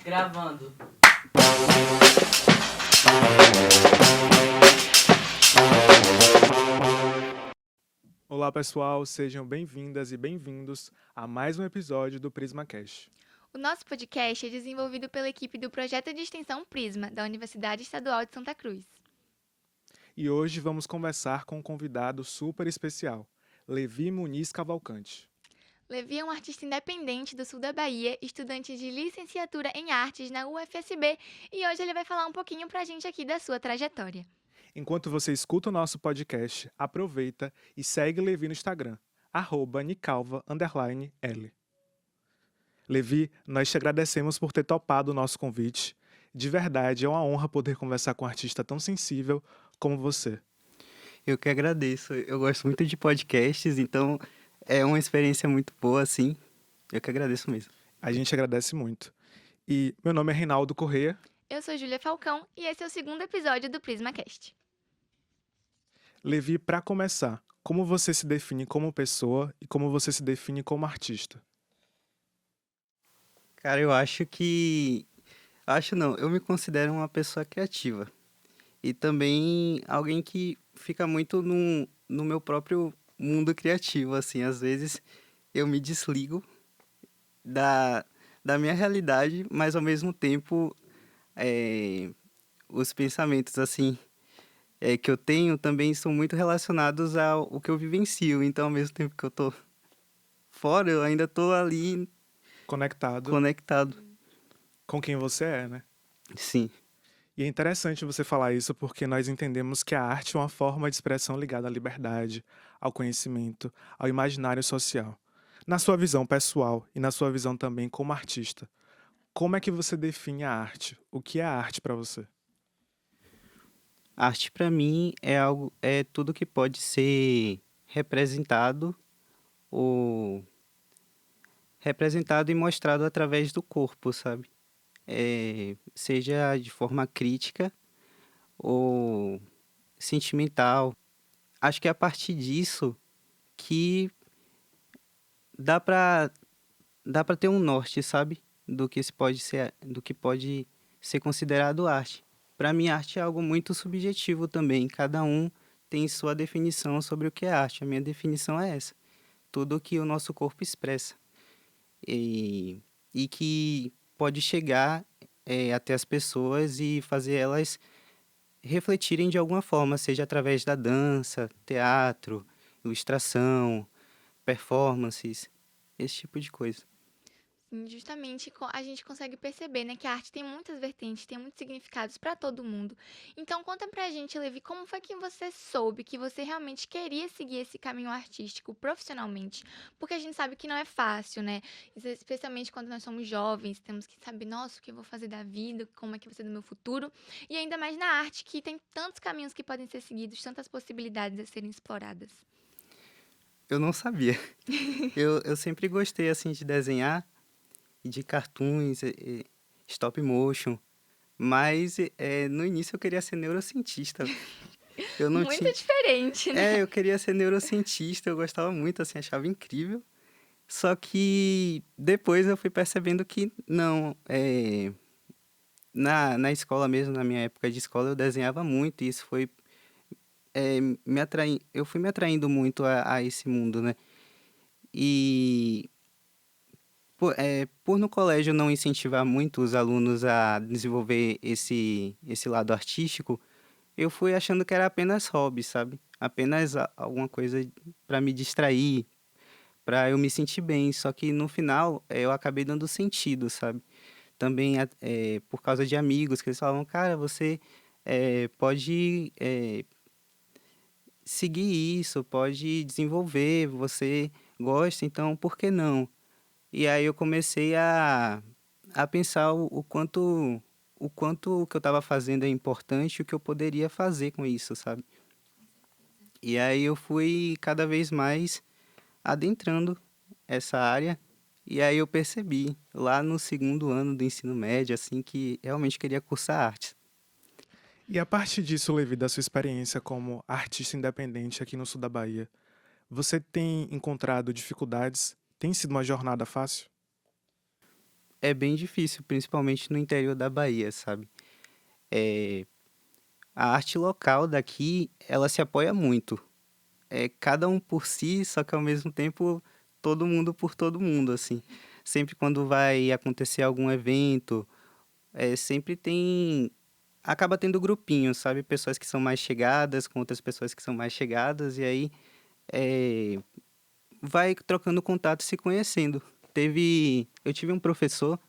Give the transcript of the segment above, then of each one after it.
Gravando. Olá pessoal, sejam bem-vindas e bem-vindos a mais um episódio do PrismaCast. O nosso podcast é desenvolvido pela equipe do Projeto de Extensão Prisma, da Universidade Estadual de Santa Cruz. E hoje vamos conversar com um convidado super especial, Levi Muniz Cavalcante. Levi é um artista independente do sul da Bahia, estudante de licenciatura em artes na UFSB, e hoje ele vai falar um pouquinho pra gente aqui da sua trajetória. Enquanto você escuta o nosso podcast, aproveita e segue Levi no Instagram, @nicalva_l. Levi, nós te agradecemos por ter topado o nosso convite. De verdade, é uma honra poder conversar com um artista tão sensível como você. Eu que agradeço. Eu gosto muito de podcasts, então é uma experiência muito boa, assim. Eu que agradeço mesmo. A gente agradece muito. E meu nome é Reinaldo Corrêa. Eu sou Júlia Falcão e esse é o segundo episódio do PrismaCast. Levi, para começar, como você se define como pessoa e como você se define como artista? Cara, eu acho que... Acho não, eu me considero uma pessoa criativa. E também alguém que fica muito no meu próprio mundo criativo, assim. Às vezes eu me desligo da minha realidade, mas ao mesmo tempo os pensamentos, assim, que eu tenho também são muito relacionados ao que eu vivencio. Então, ao mesmo tempo que eu tô fora, eu ainda tô ali Conectado conectado. com quem você é, né? Sim. E é interessante você falar isso porque nós entendemos que a arte é uma forma de expressão ligada à liberdade, ao conhecimento, ao imaginário social. Na sua visão pessoal e na sua visão também como artista, como é que você define a arte? O que é a arte para você? Arte para mim é tudo que pode ser representado ou representado e mostrado através do corpo, sabe? Seja de forma crítica ou sentimental. Acho que é a partir disso que dá para dá para ter um norte, sabe? Do que pode ser considerado arte. Para mim, arte é algo muito subjetivo também. Cada um tem sua definição sobre o que é arte. A minha definição é essa: tudo que o nosso corpo expressa e que pode chegar até as pessoas e fazer elas refletirem de alguma forma, seja através da dança, teatro, ilustração, performances, esse tipo de coisa. Justamente a gente consegue perceber, né, que a arte tem muitas vertentes, tem muitos significados para todo mundo. Então conta pra gente, Levi, como foi que você soube que você realmente queria seguir esse caminho artístico profissionalmente? Porque a gente sabe que não é fácil, né? Especialmente quando nós somos jovens, temos que saber, nossa, o que eu vou fazer da vida, como é que vai ser do meu futuro, e ainda mais na arte, que tem tantos caminhos que podem ser seguidos, tantas possibilidades a serem exploradas. Eu não sabia. Eu sempre gostei, assim, de desenhar, de cartoons, stop motion, mas no início eu queria ser neurocientista. Eu não Muito tinha... diferente, né? Eu queria ser neurocientista, eu gostava muito, assim, achava incrível. Só que depois eu fui percebendo que não, na escola mesmo, na minha época de escola, eu desenhava muito e isso foi eu fui me atraindo muito a esse mundo, né? E por no colégio não incentivar muito os alunos a desenvolver esse lado artístico, eu fui achando que era apenas hobby, sabe? Apenas alguma coisa para me distrair, para eu me sentir bem. Só que no final eu acabei dando sentido, sabe? Também por causa de amigos que eles falavam, cara, você pode seguir isso, pode desenvolver, você gosta, então por que não? E aí eu comecei a pensar o quanto o que eu estava fazendo é importante e o que eu poderia fazer com isso, sabe? E aí eu fui cada vez mais adentrando essa área e aí eu percebi lá no segundo ano do ensino médio, assim, que realmente queria cursar artes. E a partir disso, Levi, da sua experiência como artista independente aqui no sul da Bahia, você tem encontrado dificuldades? Tem sido uma jornada fácil? é bem difícil, principalmente no interior da Bahia, sabe? É, a arte local daqui, ela se apoia muito. É cada um por si, só que ao mesmo tempo todo mundo por todo mundo, assim. Sempre quando vai acontecer algum evento, sempre tem. Acaba tendo grupinhos, sabe? Pessoas que são mais chegadas com outras pessoas que são mais chegadas, e aí é, vai trocando contato e se conhecendo. Eu tive um professor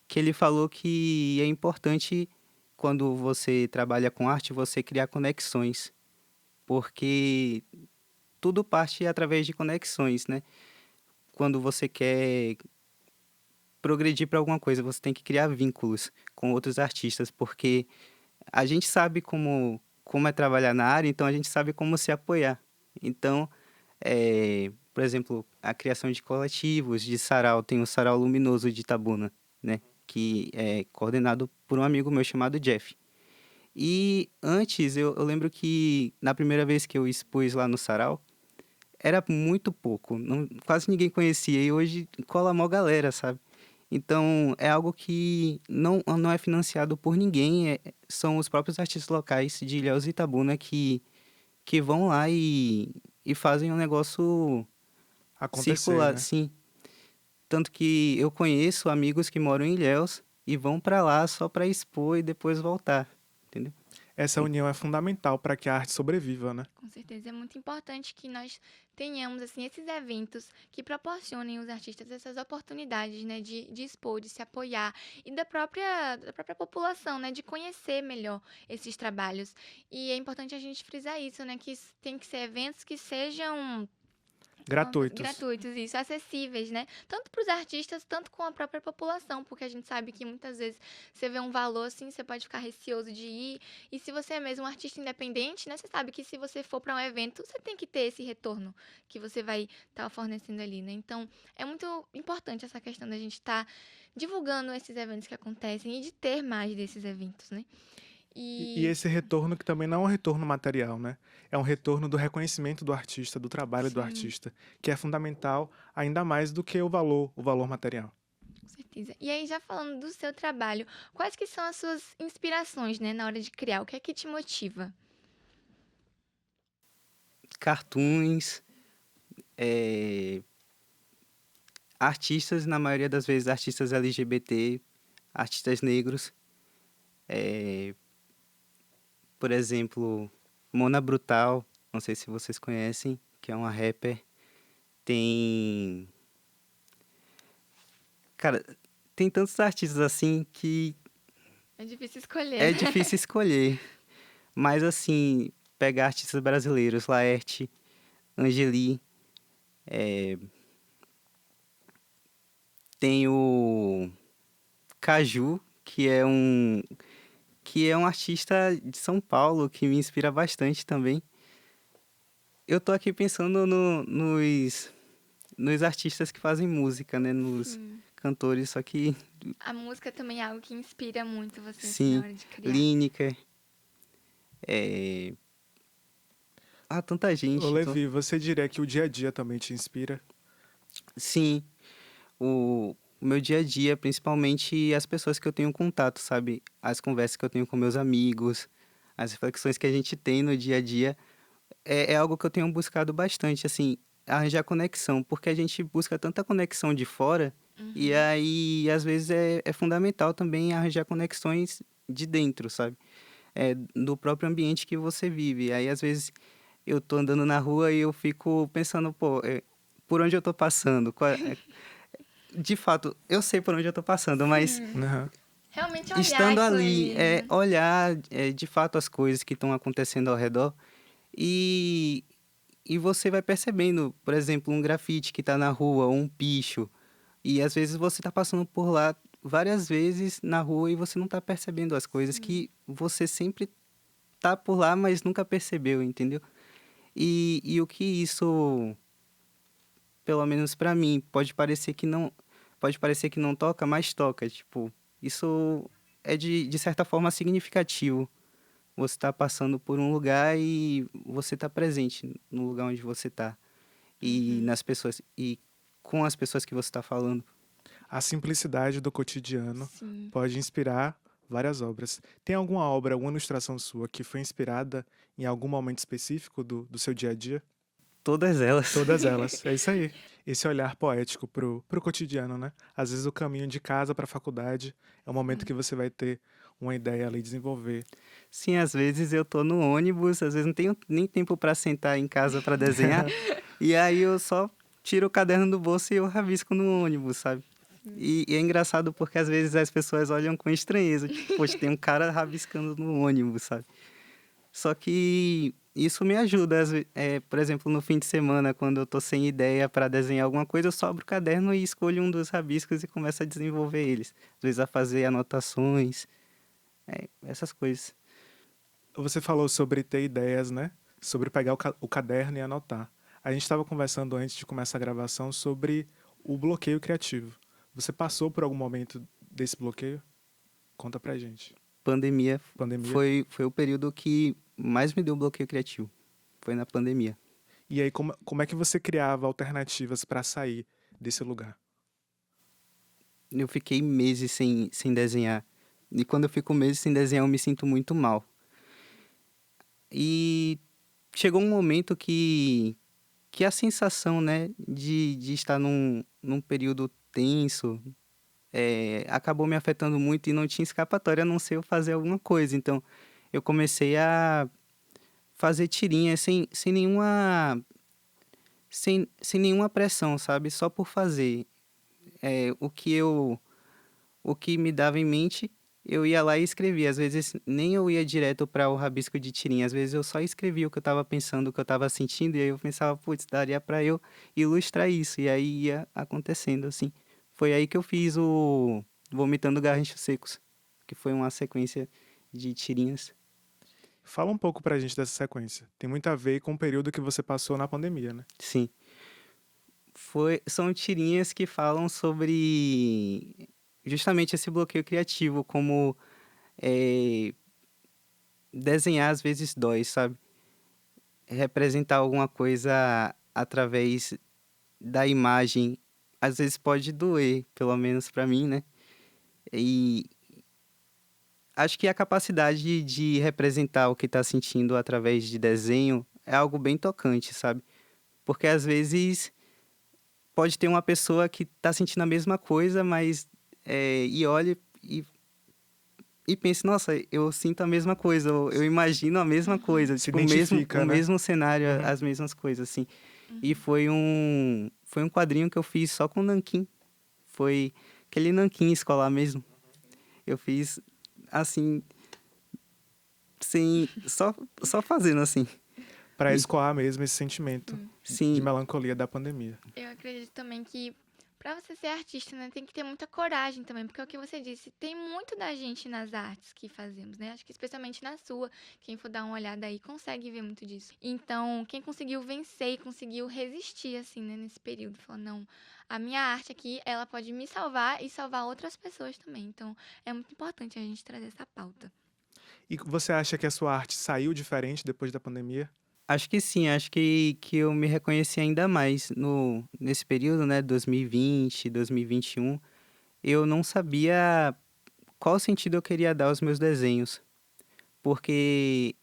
que ele falou que é importante, quando você trabalha com arte, você criar conexões, porque tudo parte através de conexões, né? Quando você quer progredir para alguma coisa, você tem que criar vínculos com outros artistas, porque a gente sabe como é trabalhar na área, então a gente sabe como se apoiar. Então, por exemplo, a criação de coletivos, de sarau, tem o Sarau Luminoso de Itabuna, né? Que é coordenado por um amigo meu chamado Jeff. E antes, eu lembro que na primeira vez que eu expus lá no sarau, era muito pouco, quase ninguém conhecia, e hoje cola mó galera, sabe? Então, é algo que não é financiado por ninguém, são os próprios artistas locais de Ilhéus e Itabuna que vão lá e fazem um negócio Acontecer, circular, né? sim. Tanto que eu conheço amigos que moram em Ilhéus e vão pra lá só pra expor e depois voltar, entendeu? Essa união é fundamental para que a arte sobreviva, né? Com certeza, é muito importante que nós tenhamos assim esses eventos que proporcionem aos artistas essas oportunidades, né, de expor, de se apoiar e da própria população, né, de conhecer melhor esses trabalhos. E é importante a gente frisar isso, né, que tem que ser eventos que sejam Gratuitos. gratuitos, isso, acessíveis, né? Tanto para os artistas, tanto com a própria população, porque a gente sabe que muitas vezes você vê um valor assim, você pode ficar receoso de ir. E se você é mesmo um artista independente, né? Você sabe que se você for para um evento, você tem que ter esse retorno que você vai estar fornecendo ali, né? Então, é muito importante essa questão da gente estar divulgando esses eventos que acontecem e de ter mais desses eventos, né? E E esse retorno que também não é um retorno material, né? É um retorno do reconhecimento do artista, do trabalho do sim, artista, que é fundamental ainda mais do que o valor material. com certeza. E aí, já falando do seu trabalho, quais que são as suas inspirações, né, na hora de criar? O que é que te motiva? Cartoons, eh, artistas, na maioria das vezes artistas LGBT, artistas negros, eh, por exemplo, Mona Brutal, não sei se vocês conhecem, que é uma rapper. Tem, cara, tem tantos artistas assim que É difícil escolher, é né? difícil escolher, mas assim, pegar artistas brasileiros, Laerte, Angeli, tem o Caju, que é um artista de São Paulo que me inspira bastante também. Eu tô aqui pensando nos artistas que fazem música, né? Nos Sim. cantores, só que, A música também é algo que inspira muito você, assim, na sim, hora de criar. Lineker, é... tanta Ô gente. Levi, você diria que o dia a dia também te inspira? Sim, o meu dia a dia, principalmente as pessoas que eu tenho contato, sabe? As conversas que eu tenho com meus amigos, as reflexões que a gente tem no dia a dia, é algo que eu tenho buscado bastante, assim, arranjar conexão, porque a gente busca tanta conexão de fora, e Uhum. aí, às vezes, é fundamental também arranjar conexões de dentro, sabe? Do próprio ambiente que você vive. Aí, às vezes, eu tô andando na rua e eu fico pensando, pô, por onde eu tô passando? De fato, eu sei por onde eu tô passando, mas Sim. Aham. Realmente olhar estando aquilo ali, ali, né? olhar de fato as coisas que estão acontecendo ao redor e, e você vai percebendo, por exemplo, um grafite que tá na rua, ou um picho, e às vezes você tá passando por lá várias vezes na rua e você não tá percebendo as coisas Sim. que você sempre tá por lá, mas nunca percebeu, entendeu? E o que isso, pelo menos pra mim, pode parecer que não toca, mas toca, tipo, isso é de certa forma significativo. Você está passando por um lugar e você está presente no lugar onde você está e Uhum. nas pessoas e com as pessoas que você está falando. A simplicidade do cotidiano Sim. pode inspirar várias obras. Tem alguma obra, alguma ilustração sua que foi inspirada em algum momento específico do seu dia a dia? Todas elas. Todas elas, é isso aí. Esse olhar poético pro cotidiano, né? Às vezes o caminho de casa para a faculdade é o momento Sim. que você vai ter uma ideia ali, desenvolver. Sim, às vezes eu tô no ônibus, às vezes não tenho nem tempo para sentar em casa para desenhar, e aí eu só tiro o caderno do bolso e eu rabisco no ônibus, sabe? Sim. E é engraçado porque às vezes as pessoas olham com estranheza, tipo, poxa, tem um cara rabiscando no ônibus, sabe? Só que isso me ajuda, por exemplo, no fim de semana, quando eu tô sem ideia para desenhar alguma coisa, eu só abro o caderno e escolho um dos rabiscos e começo a desenvolver eles. Às vezes a fazer anotações, essas coisas. Você falou sobre ter ideias, né? Sobre pegar o caderno e anotar. A gente estava conversando antes de começar a gravação sobre o bloqueio criativo. Você passou por algum momento desse bloqueio? Conta pra gente. Pandemia Pandemia. foi o período que mais me deu bloqueio criativo. Foi na pandemia. E aí, como é que você criava alternativas para sair desse lugar? Eu fiquei meses sem desenhar. E quando eu fico meses sem desenhar, eu me sinto muito mal. E chegou um momento que a sensação, né, de estar num período tenso, acabou me afetando muito e não tinha escapatória a não ser eu fazer alguma coisa. Então, eu comecei a fazer tirinhas sem nenhuma pressão, sabe? Só por fazer. O que me dava em mente, eu ia lá e escrevia. Às vezes nem eu ia direto para o rabisco de tirinha, às vezes eu só escrevia o que eu estava pensando, o que eu estava sentindo, e aí eu pensava, putz, daria para eu ilustrar isso, e aí ia acontecendo assim. Foi aí que eu fiz o Vomitando Garranchos Secos, que foi uma sequência de tirinhas. Fala um pouco pra gente dessa sequência. Tem muito a ver com o período que você passou na pandemia, né? Sim, são tirinhas que falam sobre justamente esse bloqueio criativo, como eh, desenhar às vezes dói, sabe? Representar alguma coisa através da imagem, às vezes pode doer, pelo menos para mim, né? E acho que a capacidade de representar o que está sentindo através de desenho é algo bem tocante, sabe? Porque às vezes pode ter uma pessoa que está sentindo a mesma coisa, mas e olha e pense, nossa, eu sinto a mesma coisa, eu imagino a mesma Uhum. coisa, Se tipo, o identifica, né? mesmo cenário, Uhum. as mesmas coisas, assim. E Uhum. foi um quadrinho que eu fiz só com nanquim. Foi aquele nanquim escolar mesmo. Eu fiz assim, só fazendo assim. Para E escoar mesmo esse sentimento Sim. de sim, melancolia da pandemia. Eu acredito também que pra você ser artista, né, tem que ter muita coragem também, porque é o que você disse, tem muito da gente nas artes que fazemos, né? Acho que especialmente na sua, quem for dar uma olhada aí consegue ver muito disso. Então, quem conseguiu vencer e conseguiu resistir assim, né, nesse período, falou, não, a minha arte aqui, ela pode me salvar e salvar outras pessoas também. Então, é muito importante a gente trazer essa pauta. E você acha que a sua arte saiu diferente depois da pandemia? acho que sim, acho que eu me reconheci ainda mais nesse período, né, 2020, 2021. Eu não sabia qual sentido eu queria dar aos meus desenhos, porque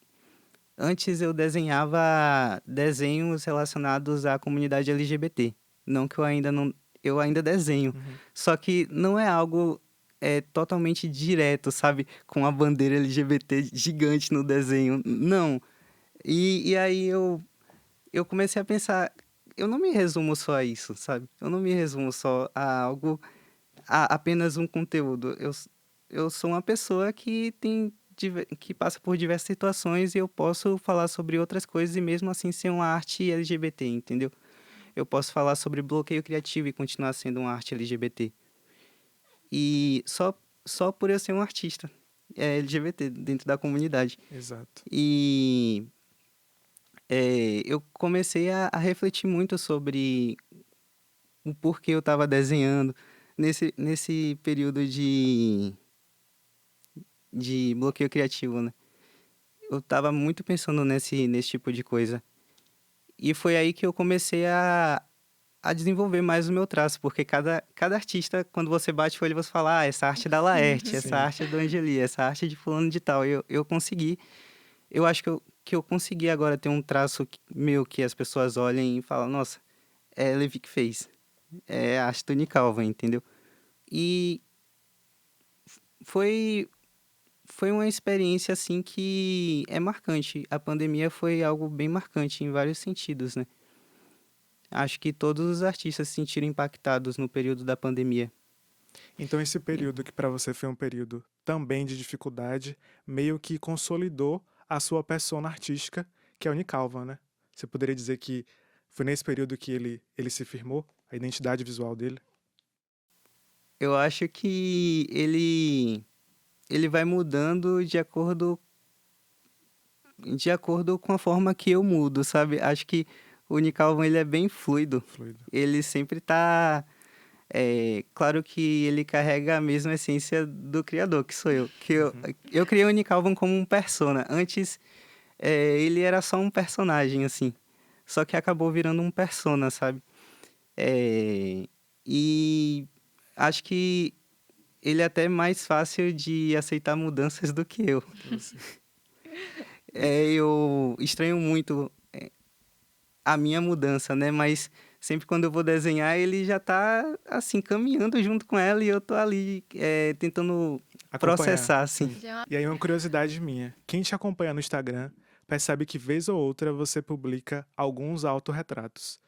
antes eu desenhava desenhos relacionados à comunidade LGBT. Não que eu ainda não, eu ainda desenho, Uhum. só que não é algo totalmente direto, sabe? Com a bandeira LGBT gigante no desenho. Não. E aí eu comecei a pensar, eu não me resumo só a isso, sabe? Eu não me resumo só a algo, a apenas um conteúdo. Eu sou uma pessoa que que passa por diversas situações e eu posso falar sobre outras coisas e mesmo assim ser uma arte LGBT, entendeu? Eu posso falar sobre bloqueio criativo e continuar sendo uma arte LGBT. E só por eu ser um artista LGBT dentro da comunidade. Exato. E eu comecei a refletir muito sobre o porquê eu estava desenhando nesse período de bloqueio criativo, né? Eu estava muito pensando nesse tipo de coisa. E foi aí que eu comecei a desenvolver mais o meu traço, porque cada artista, quando você bate o olho, você fala, ah, essa arte é da Laerte, essa Sim. arte é do Angeli, essa arte é de fulano de tal. Eu consegui, eu acho que eu consegui agora ter um traço meu que as pessoas olhem e falam, nossa, é Levi que fez, é a arte do Nick Calvin, entendeu? E foi, foi uma experiência, assim, que é marcante. A pandemia foi algo bem marcante em vários sentidos, né? Acho que todos os artistas se sentiram impactados no período da pandemia. Então esse E período que para você foi um período também de dificuldade, meio que consolidou a sua persona artística, que é o Nick Calvan, né? Você poderia dizer que foi nesse período que ele se firmou, a identidade visual dele? eu acho que ele vai mudando de acordo com a forma que eu mudo, sabe? Acho que o Nick Calvan, ele é bem fluido. Fluido. Ele sempre tá. Claro que ele carrega a mesma essência do criador, que sou eu. Uhum. Eu criei o Nick Calvan como um persona. Antes, ele era só um personagem, assim. Só que acabou virando um persona, sabe? É, e acho que ele é até mais fácil de aceitar mudanças do que eu. Que você. Eu estranho muito a minha mudança, né? Mas sempre quando eu vou desenhar, ele já tá, assim, caminhando junto com ela e eu tô ali tentando Acompanhar, processar, assim. sim. Já é uma E aí uma curiosidade minha, quem te acompanha no Instagram percebe que vez ou outra você publica alguns autorretratos.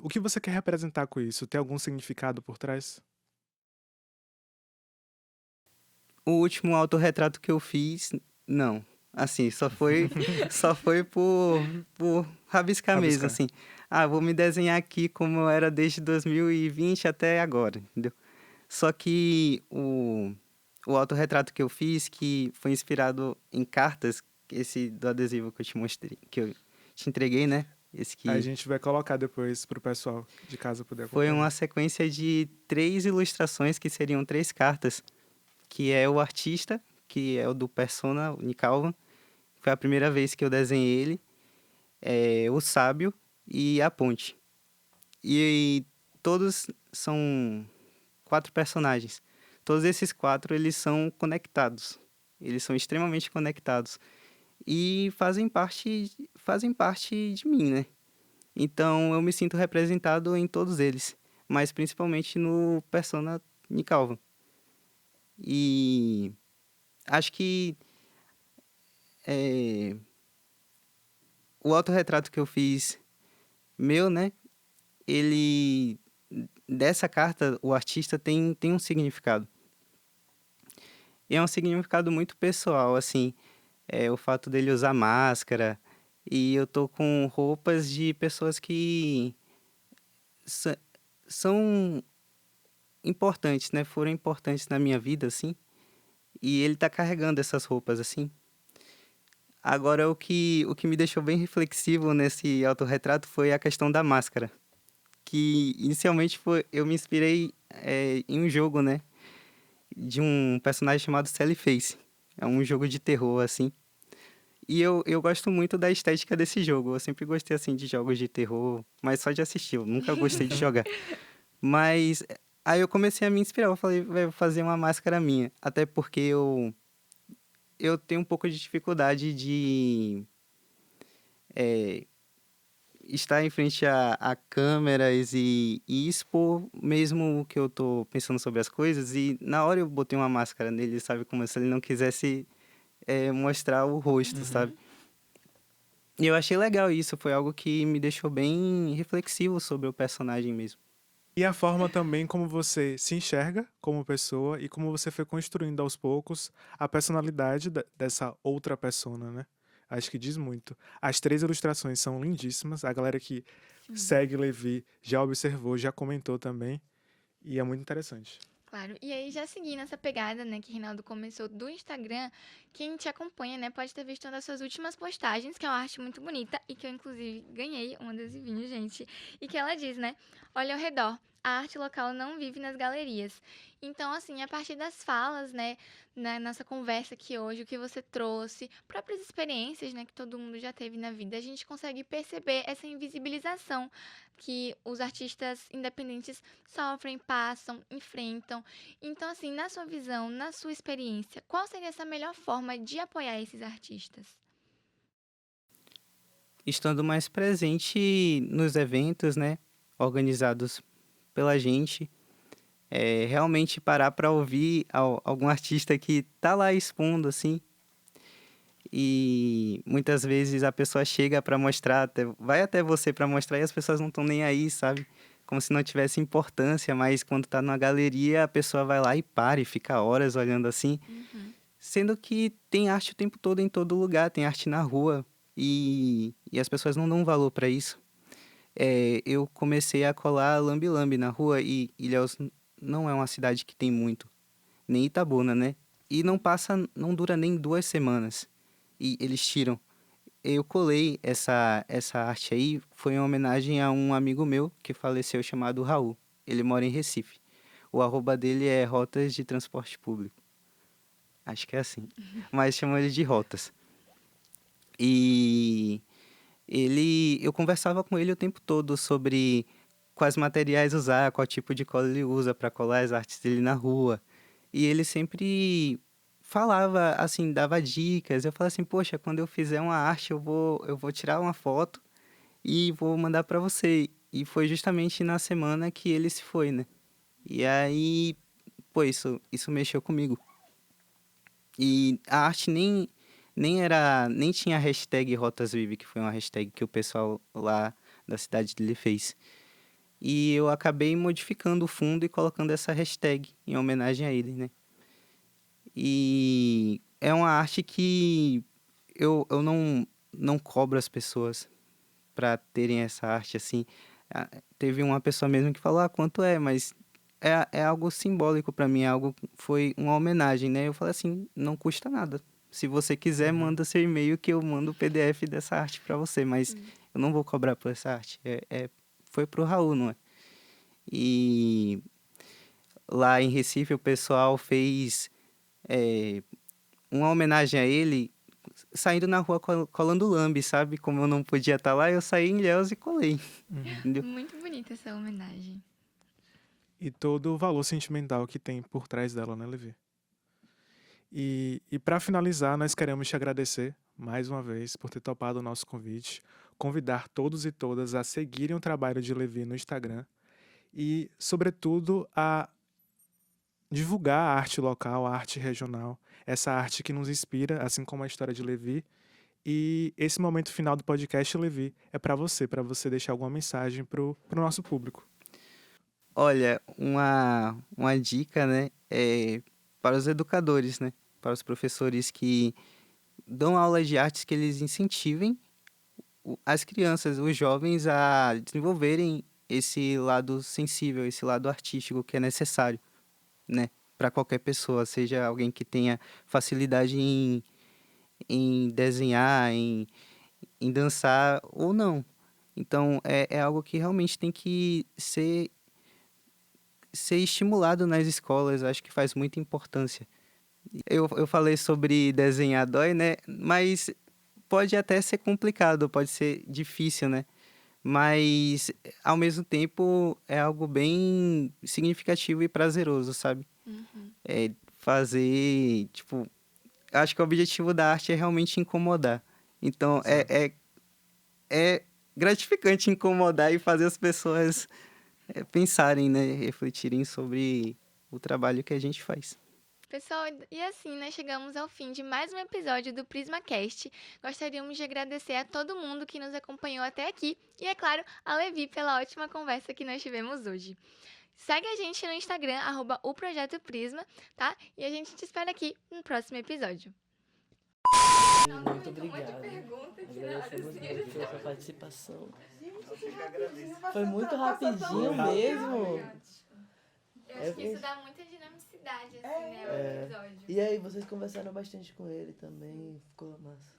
O que você quer representar com isso? Tem algum significado por trás? O último autorretrato que eu fiz, não. Assim, só foi por rabiscar mesmo, Rabiscar. assim. Ah, vou me desenhar aqui como eu era desde 2020 até agora, entendeu? Só que o autorretrato que eu fiz, que foi inspirado em cartas, esse do adesivo que eu te mostrei, que eu te entreguei, né? Esse A que gente vai colocar depois pro pessoal de casa poder foi acompanhar. uma sequência de 3 ilustrações, que seriam 3 cartas, que é o artista, que é o do Persona, o Nick Calvan. Foi a primeira vez que eu desenhei ele, o sábio e a ponte. E todos são 4 personagens. Todos esses 4, eles são conectados. Eles são extremamente conectados. E fazem parte de mim, né? Então eu me sinto representado em todos eles, mas principalmente no Persona Nick Calvan. E acho que é, o autorretrato que eu fiz meu, né? Ele dessa carta, o artista tem um significado. E é um significado muito pessoal, assim, o fato dele usar máscara, e eu tô com roupas de pessoas que sa- são importantes, né? Foram importantes na minha vida, assim, e ele tá carregando essas roupas, assim. Agora, o que me deixou bem reflexivo nesse autorretrato foi a questão da máscara, que inicialmente eu me inspirei em um jogo, né? De um personagem chamado Sally Face. É um jogo de terror, assim. E eu gosto muito da estética desse jogo. Eu sempre gostei, assim, de jogos de terror, mas só de assistir. Eu nunca gostei de jogar. Mas aí eu comecei a me inspirar. Eu falei, "Véi, vou fazer uma máscara minha." Até porque eu tenho um pouco de dificuldade de é, estar em frente a câmeras e expor mesmo o que eu tô pensando sobre as coisas. E na hora eu botei uma máscara nele, sabe? Como se ele não quisesse mostrar o rosto, Uhum. sabe? E eu achei legal isso, foi algo que me deixou bem reflexivo sobre o personagem mesmo. E a forma também como você se enxerga como pessoa e como você foi construindo aos poucos a personalidade dessa outra persona, né? Acho que diz muito. As 3 ilustrações são lindíssimas. A galera que sim. segue Levi já observou, já comentou também. E é muito interessante. Claro. E aí, já seguindo essa pegada, né, que Reinaldo começou do Instagram, quem te acompanha, né, pode ter visto uma das suas últimas postagens, que é uma arte muito bonita e que eu, inclusive, ganhei um adesivinho, gente. E que ela diz, né, olha ao redor, a arte local não vive nas galerias. Então, assim, a partir das falas, né, na nossa conversa aqui hoje, o que você trouxe, próprias experiências, né, que todo mundo já teve na vida, a gente consegue perceber essa invisibilização que os artistas independentes sofrem, passam, enfrentam. Então, assim, na sua visão, na sua experiência, qual seria essa melhor forma de apoiar esses artistas? Estando mais presente nos eventos, né, organizados pela gente, realmente parar para ouvir algum artista que tá lá expondo, assim, e muitas vezes a pessoa chega para mostrar, vai até você para mostrar e as pessoas não estão nem aí, sabe? Como se não tivesse importância, mas quando tá numa galeria, a pessoa vai lá e para e fica horas olhando assim, Uhum. sendo que tem arte o tempo todo em todo lugar, tem arte na rua e as pessoas não dão valor para isso. Eu comecei a colar lambe-lambe na rua e Ilhéus não é uma cidade que tem muito, nem Itabuna, né? E não dura nem 2 semanas. E eles tiram. Eu colei essa arte aí, foi em homenagem a um amigo meu que faleceu chamado Raul. Ele mora em Recife. O arroba dele é Rotas de Transporte Público. Acho que é assim. Mas chamam ele de Rotas. E eu conversava com ele o tempo todo sobre quais materiais usar, qual tipo de cola ele usa para colar as artes dele na rua. E ele sempre falava, assim, dava dicas. Eu falava assim, poxa, quando eu fizer uma arte, eu vou tirar uma foto e vou mandar para você. E foi justamente na semana que ele se foi, né? E aí, pô, isso mexeu comigo. E a arte nem tinha a hashtag Rotas Vive, que foi uma hashtag que o pessoal lá da cidade dele fez. E eu acabei modificando o fundo e colocando essa hashtag em homenagem a ele, né? E é uma arte que eu não cobro as pessoas para terem essa arte assim. Teve uma pessoa mesmo que falou, quanto é? Mas é algo simbólico para mim, foi uma homenagem, né? Eu falei assim, não custa nada. Se você quiser, Uhum. manda seu e-mail que eu mando o PDF dessa arte para você, mas Sim. eu não vou cobrar por essa arte. Foi pro Raul, não é? E lá em Recife o pessoal fez é, uma homenagem a ele saindo na rua colando lambe, sabe? Como eu não podia estar lá, eu saí em Ilhéus e colei, Uhum. entendeu? Muito bonita essa homenagem. E todo o valor sentimental que tem por trás dela, né, Levi? E para finalizar, nós queremos te agradecer mais uma vez por ter topado o nosso convite, convidar todos e todas a seguirem o trabalho de Levi no Instagram e, sobretudo, a divulgar a arte local, a arte regional, essa arte que nos inspira, assim como a história de Levi. E esse momento final do podcast, Levi, é para você deixar alguma mensagem pro nosso público. Olha, uma dica, né, para os educadores, né, para os professores que dão aulas de artes que eles incentivem as crianças, os jovens a desenvolverem esse lado sensível, esse lado artístico que é necessário, né, para qualquer pessoa, seja alguém que tenha facilidade em desenhar, em dançar ou não. Então, é algo que realmente tem que ser estimulado nas escolas, acho que faz muita importância. Eu falei sobre desenhar dói, né? Mas pode até ser complicado, pode ser difícil, né? Mas, ao mesmo tempo, é algo bem significativo e prazeroso, sabe? Uhum. É fazer, tipo, acho que o objetivo da arte é realmente incomodar. Então, Exato. é gratificante incomodar e fazer as pessoas pensarem, né? Refletirem sobre o trabalho que a gente faz. Pessoal, e assim nós chegamos ao fim de mais um episódio do PrismaCast. Gostaríamos de agradecer a todo mundo que nos acompanhou até aqui e, é claro, a Levi pela ótima conversa que nós tivemos hoje. Segue a gente no Instagram, @o Projeto Prisma, tá? E a gente te espera aqui no próximo episódio. Muito obrigado. Agradecemos muito pela sua participação. Foi muito rapidinho mesmo. Eu acho que isso dá muita dinamicidade, assim, né, ao episódio. E aí, vocês conversaram bastante com ele também, ficou massa.